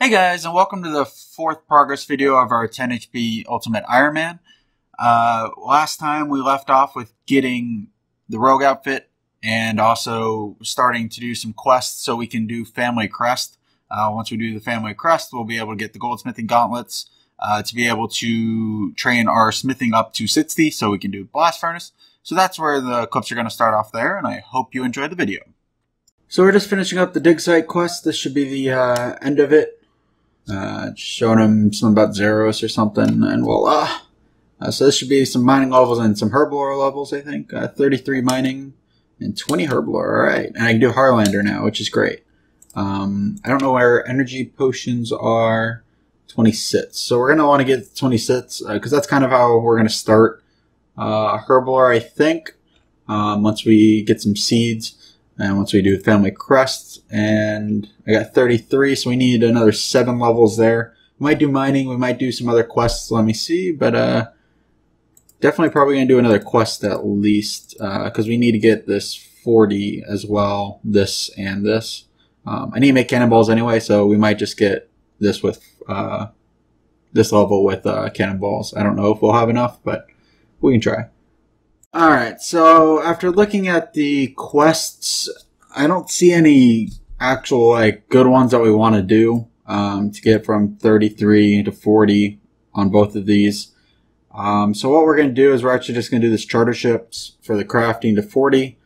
Hey guys, and welcome to the fourth progress video of our 10 HP Ultimate Ironman. Last time we left off with getting the rogue outfit and also starting to do some quests so we can do family crest. Once we do the family crest, we'll be able to get the goldsmithing gauntlets to be able to train our smithing up to 60 so we can do blast furnace. So that's where the clips are going to start off there, and I hope you enjoy the video. So we're just finishing up the dig site quest. This should be the end of it. Just showing him something about Zeros or something, and voila. So this should be some mining levels and some herblore levels, I think. 33 mining and 20 herblore, alright. And I can do Harlander now, which is great. I don't know where energy potions are. 26. So we're going to want to get 26, because that's kind of how we're going to start herblore, I think. Once we get some seeds. And once we do family crest, and I got 33, so we need another 7 levels there. We might do mining, we might do some other quests, let me see, but definitely probably going to do another quest at least, because we need to get this 40 as well, this and this. I need to make cannonballs anyway, so we might just get this with this level with cannonballs. I don't know if we'll have enough, but we can try. Alright, so after looking at the quests, I don't see any actual good ones that we want to do to get from 33 to 40 on both of these. So what we're going to do is we're actually just going to do this charter ships for the crafting to 40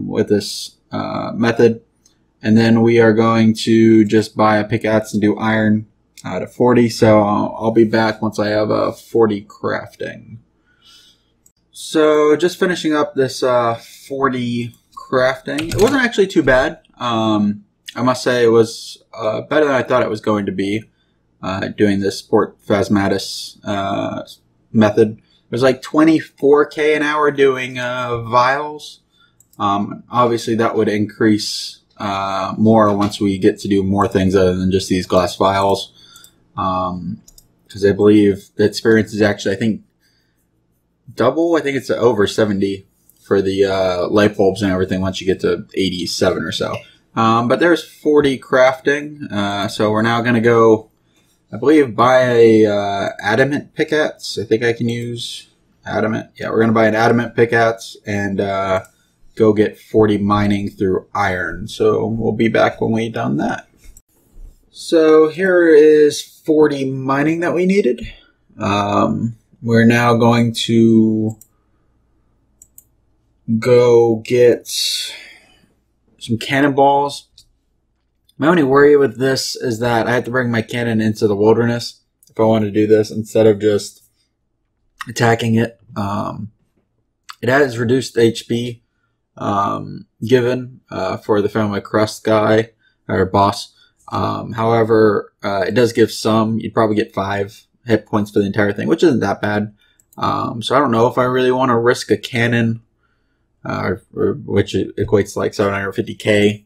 with this method. And then we are going to just buy a pickaxe and do iron to 40. So I'll be back once I have a 40 crafting. So just finishing up this 40 crafting. It wasn't actually too bad. I must say it was better than I thought it was going to be doing this Port Phasmatis method. It was like 24k an hour doing vials. Obviously that would increase more once we get to do more things other than just these glass vials. Because I believe the experience is actually, I think, double. I think it's over 70 for the light bulbs and everything once you get to 87 or so. But there's 40 crafting. So we're now going to go, I believe, buy a adamant pickaxe. I think I can use adamant. Yeah, we're going to buy an adamant pickaxe and go get 40 mining through iron. So we'll be back when we've done that. So here is 40 mining that we needed. We're now going to go get some cannonballs. My only worry with this is that I have to bring my cannon into the wilderness if I want to do this instead of just attacking it. It has reduced HP given for the family crest guy or boss. However, it does give some. You'd probably get 5 hit points for the entire thing, which isn't that bad. So I don't know if I really want to risk a cannon, which equates to like 750k,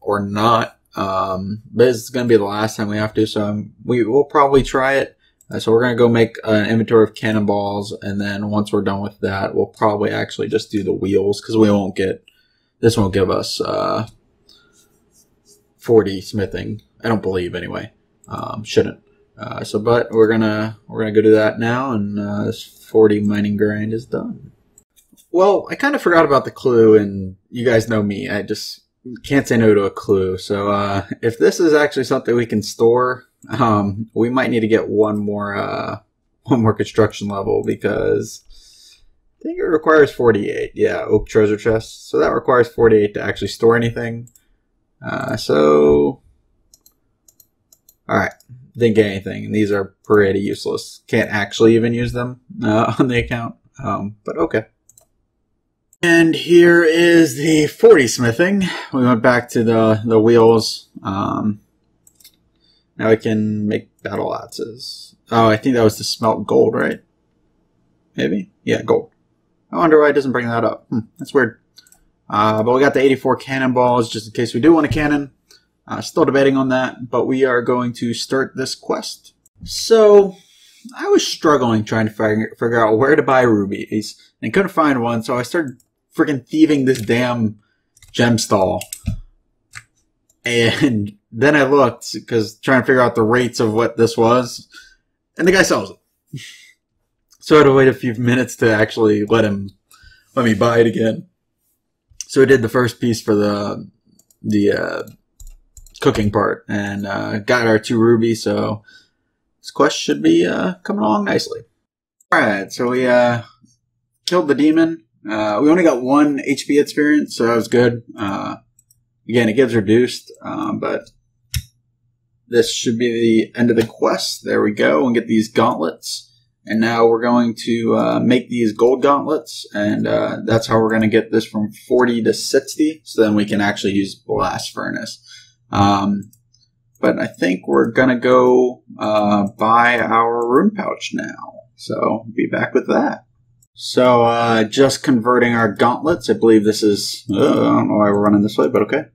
or not. But it's going to be the last time we have to, so we will probably try it. So we're going to go make an inventory of cannonballs, and then once we're done with that, we'll probably actually just do the wheels, because we won't get, this won't give us 40 smithing. I don't believe anyway. Shouldn't. But we're gonna go do that now, and this 40 mining grind is done. Well, I kind of forgot about the clue, and you guys know me. I just can't say no to a clue. So if this is actually something we can store, we might need to get one more construction level, because I think it requires 48. Yeah, oak treasure chest. So that requires 48 to actually store anything. All right. Didn't get anything, and these are pretty useless. Can't actually even use them on the account, but okay. And here is the 40 smithing. We went back to the wheels. Now we can make battle axes. Oh, I think that was to smelt gold, right? Maybe? Yeah, gold. I wonder why it doesn't bring that up. That's weird. But we got the 84 cannonballs, just in case we do want a cannon. Still debating on that, but we are going to start this quest. So, I was struggling trying to figure out where to buy rubies, and couldn't find one, so I started freaking thieving this damn gem stall. And then I looked because trying to figure out the rates of what this was, and the guy sells it. So I had to wait a few minutes to actually let me buy it again. So we did the first piece for the cooking part, and got our 2 rubies. So this quest should be coming along nicely. All right, so we killed the demon. We only got 1 HP experience, so that was good. Again, it gives reduced, but this should be the end of the quest. There we go, and get these gauntlets. And now we're going to make these gold gauntlets, and that's how we're going to get this from 40 to 60, so then we can actually use blast furnace. But I think we're going to go buy our rune pouch now. So be back with that. So just converting our gauntlets. I believe this is, I don't know why we're running this way, but okay.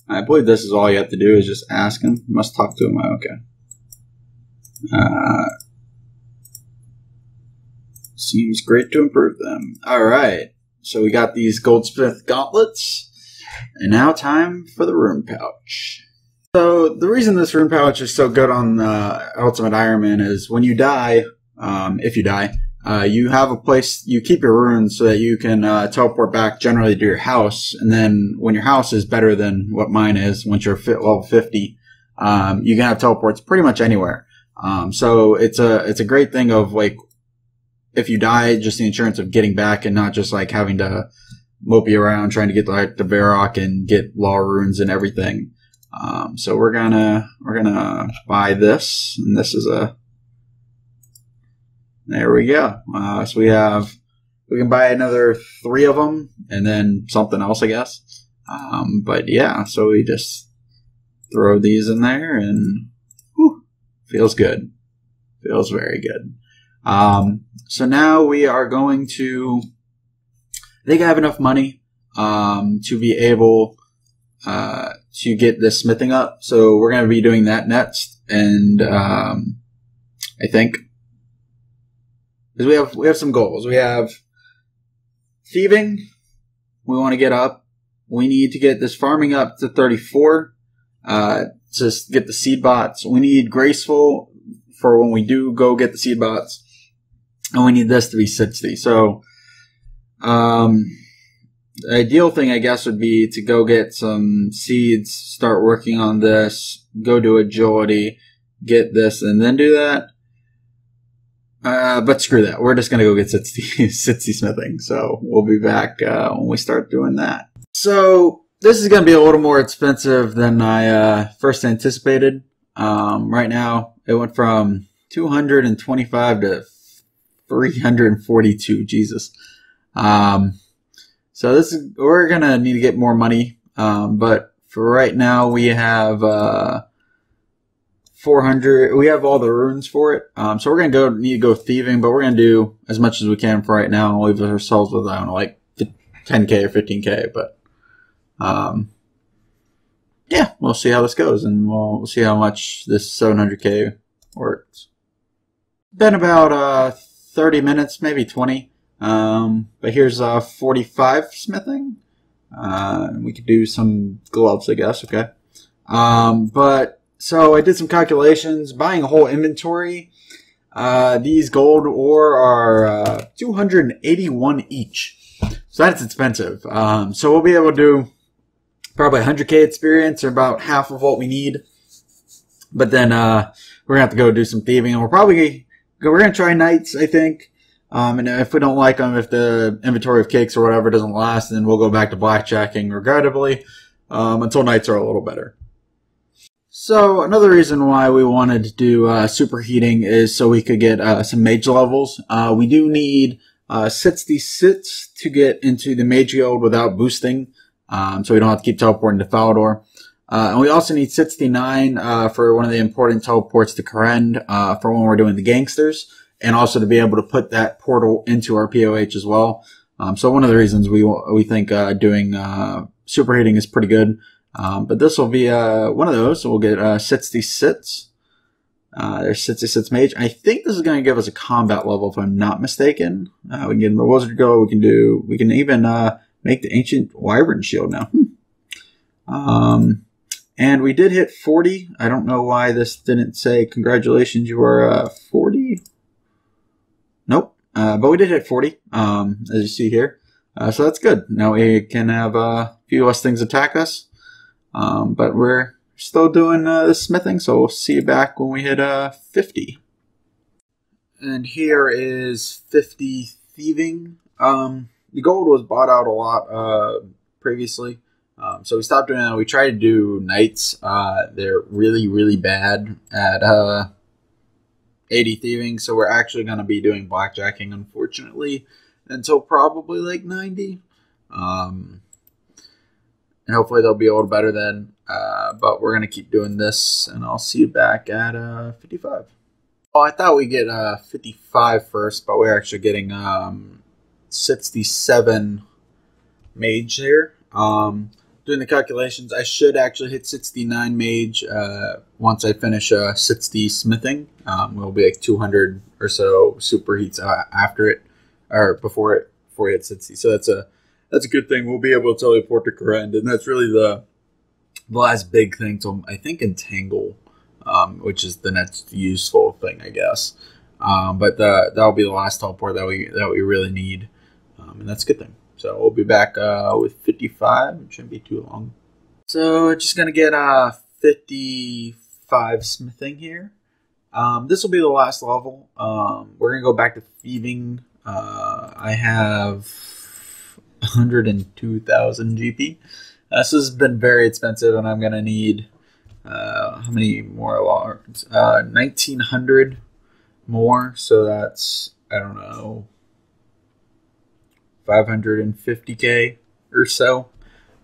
I believe this is all you have to do is just ask him. You must talk to him. Okay. Seems great to improve them. Alright. So we got these goldsmith gauntlets. And now time for the rune pouch. So the reason this rune pouch is so good on Ultimate Ironman is when you die, if you die, you have a place, you keep your runes so that you can teleport back generally to your house. And then when your house is better than what mine is, once you're level 50, you can have teleports pretty much anywhere. So it's a great thing of like, if you die, just the insurance of getting back and not just like having to mope you around trying to get like the Varrock and get law runes and everything. So we're gonna buy this, and this is there we go. So we can buy another 3 of them and then something else, I guess. But yeah, so we just throw these in there and whew, feels good. Feels very good. So now we are going to, I think I have enough money, to be able, to get this smithing up. So we're going to be doing that next. And, I think, because we have some goals. We have thieving. We want to get up. We need to get this farming up to 34, to get the seed bots. We need graceful for when we do go get the seed bots. And we need this to be 60. So, the ideal thing, I guess, would be to go get some seeds, start working on this, go do agility, get this, and then do that. But screw that. We're just going to go get 60 smithing. So we'll be back when we start doing that. So this is going to be a little more expensive than I first anticipated. Right now, it went from 225 to 342. Jesus. So we're gonna need to get more money. But for right now, we have 400. We have all the runes for it. So we're gonna need to go thieving, but we're gonna do as much as we can for right now. Leave ourselves with, I don't know, like 10K or 15K. But yeah, we'll see how this goes, and we'll see how much this 700K works. Been about 30 minutes, maybe 20. But here's 45 smithing. We could do some gloves, I guess. Okay. But so I did some calculations. Buying a whole inventory. These gold ore are 281 each. So that's expensive. So we'll be able to do probably 100K experience, or about half of what we need. But then we're gonna have to go do some thieving, and we're gonna try nights, I think. And if we don't like them, if the inventory of cakes or whatever doesn't last, then we'll go back to blackjacking regrettably, until nights are a little better. So another reason why we wanted to do superheating is so we could get some mage levels. We do need 66 to get into the mage guild without boosting, so we don't have to keep teleporting to Falador. And we also need 69 for one of the important teleports to Crest, for when we're doing the gangsters. And also to be able to put that portal into our POH as well. So one of the reasons we think doing superheating is pretty good. But this will be one of those. So we'll get 66. There's 66 mage. I think this is going to give us a combat level, if I'm not mistaken. We can get in the wizard go. We can even make the ancient wyvern shield now. And we did hit 40. I don't know why this didn't say congratulations, you are 40. Nope. But we did hit 40, as you see here. So that's good. Now we can have a few less things attack us. But we're still doing the smithing, so we'll see you back when we hit 50. And here is 50 thieving. The gold was bought out a lot previously. So we stopped doing that. We tried to do knights. They're really, really bad at 80 thieving. So we're actually going to be doing blackjacking, unfortunately, until probably like 90. And hopefully they'll be a little better then. But we're going to keep doing this, and I'll see you back at 55. Well, I thought we'd get 55 first, but we're actually getting 67 mage here. Doing the calculations, I should actually hit 69 mage once I finish 60 smithing. We'll be like 200 or so superheats after it, or before we hit 60. So that's a good thing. We'll be able to teleport to Crest, and that's really the last big thing to, I think, entangle, which is the next useful thing, I guess. But that'll be the last teleport that we really need, and that's a good thing. So we'll be back with 55. It shouldn't be too long. So just gonna get 55 smithing here. This will be the last level. We're gonna go back to thieving. I have 102,000 GP. This has been very expensive, and I'm gonna need how many more alarms? 1,900 more. So that's, I don't know, 550k or so.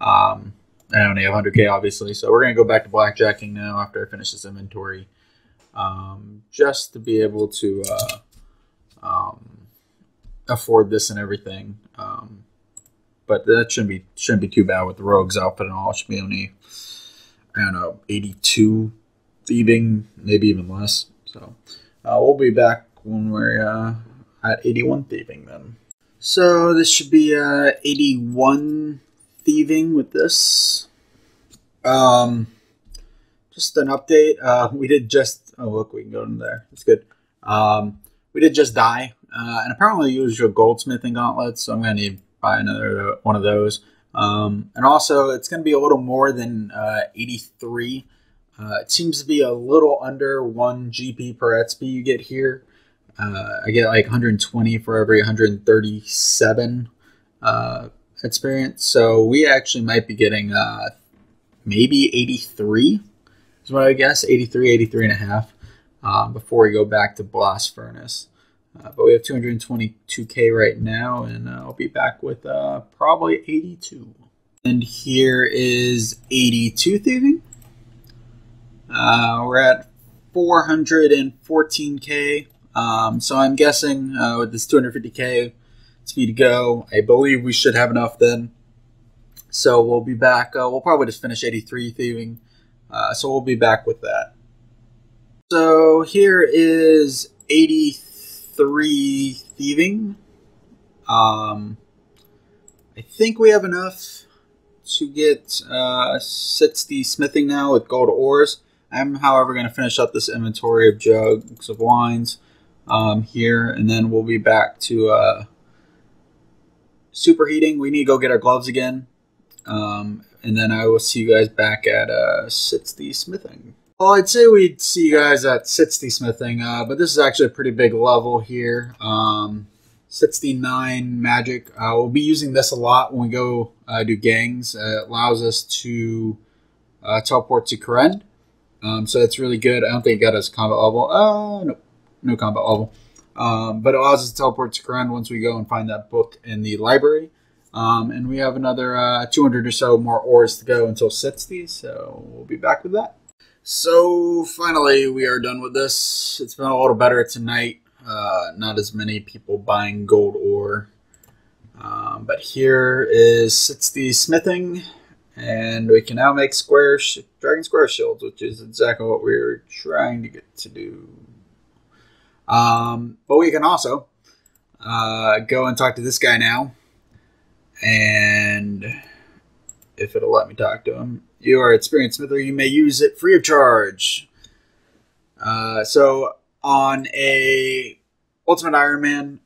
I only have 100k, obviously. So we're gonna go back to blackjacking now after I finish this inventory, just to be able to afford this and everything. But that shouldn't be too bad with the rogue's outfit and all. It should be only, I don't know, 82 thieving, maybe even less. So we'll be back when we're at 81 thieving then. So this should be 81 thieving with this. Just an update. We did just, oh look, we can go in there. That's good. We did just die, and apparently use your goldsmithing gauntlets. So I'm gonna need to buy another one of those. And also, it's gonna be a little more than 83. It seems to be a little under 1 GP per XP you get here. I get like 120 for every 137 experience. So we actually might be getting maybe 83 is what I guess. 83 and a half before we go back to Blast Furnace. But we have 222k right now, and I'll be back with probably 82. And here is 82 thieving. We're at 414k. So I'm guessing with this 250k speed to go, I believe we should have enough then. So we'll be back. We'll probably just finish 83 thieving. So we'll be back with that. So here is 83 thieving. I think we have enough to get 60 smithing now with gold ores. I'm, however, going to finish up this inventory of jugs of wines here, and then we'll be back to superheating. We need to go get our gloves again, and then I will see you guys back at 60 smithing. Well, I'd say we'd see you guys at 60 smithing, but this is actually a pretty big level here. 69 magic. We'll be using this a lot when we go do gangs. It allows us to teleport to Crest. So that's really good. I don't think it got us combat level. Nope. No combat level. But it allows us to teleport to Crest once we go and find that book in the library. And we have another 200 or so more ores to go until 60. So we'll be back with that. So finally, we are done with this. It's been a little better tonight. Not as many people buying gold ore. But here is 60 smithing. And we can now make dragon square shields, which is exactly what we were trying to get to do. But we can also go and talk to this guy now. And if it'll let me talk to him. you are an experienced smither, you may use it free of charge. So on a Ultimate Ironman,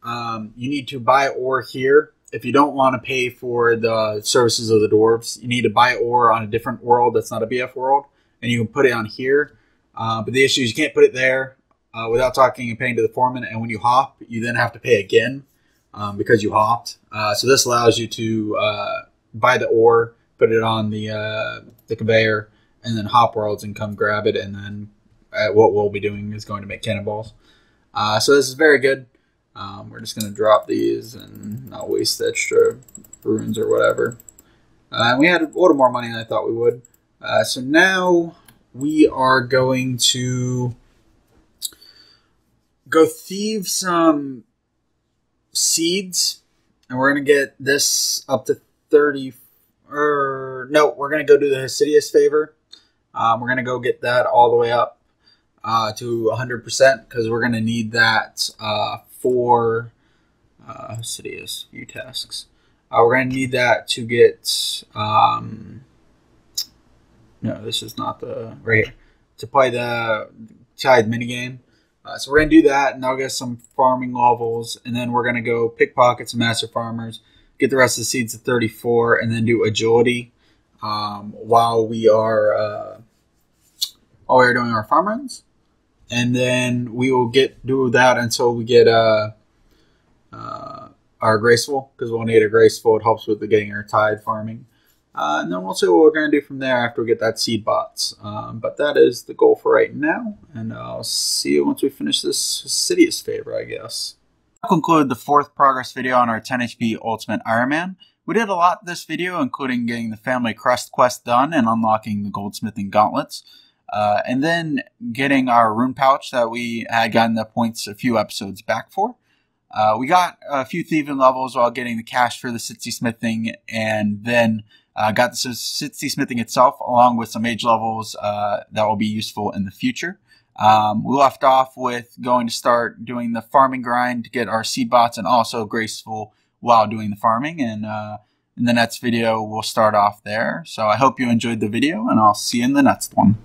you need to buy ore here. If you don't want to pay for the services of the dwarves, you need to buy ore on a different world that's not a BF world, and you can put it on here. But the issue is you can't put it there without talking and paying to the foreman, and when you hop, you then have to pay again because you hopped. So this allows you to buy the ore, put it on the conveyor, and then hop worlds and come grab it, and then what we'll be doing is going to make cannonballs. So this is very good. We're just going to drop these and not waste the extra runes or whatever. We had a little more money than I thought we would. So now we are going to go thieve some seeds. And we're going to get this up to 30. No, we're going to go do the Hasidius favor. We're going to go get that all the way up to 100% because we're going to need that for Hasidius view tasks. We're going to need that to get no, this is not the right here, to play the Tide minigame. So we're going to do that, and I'll get some farming levels, and then we're going to go pickpocket some master farmers, get the rest of the seeds to 34, and then do agility while we are doing our farm runs. And then we will do that until we get our graceful, because we'll need a graceful. It helps with getting our tide farming. And then we'll see what we're going to do from there after we get that seed bots. But that is the goal for right now. And I'll see you once we finish this Hasidius favor, I guess. I'll conclude the 4th progress video on our 10 HP Ultimate Ironman. We did a lot this video, including getting the family crest quest done and unlocking the goldsmithing gauntlets. And then getting our rune pouch that we had gotten the points a few episodes back for. We got a few thieving levels while getting the cash for the Sitsy smithing, and then got the Sitsy smithing itself along with some age levels that will be useful in the future. We left off with going to start doing the farming grind to get our seed bots and also graceful while doing the farming. And in the next video, we'll start off there. So I hope you enjoyed the video, and I'll see you in the next one.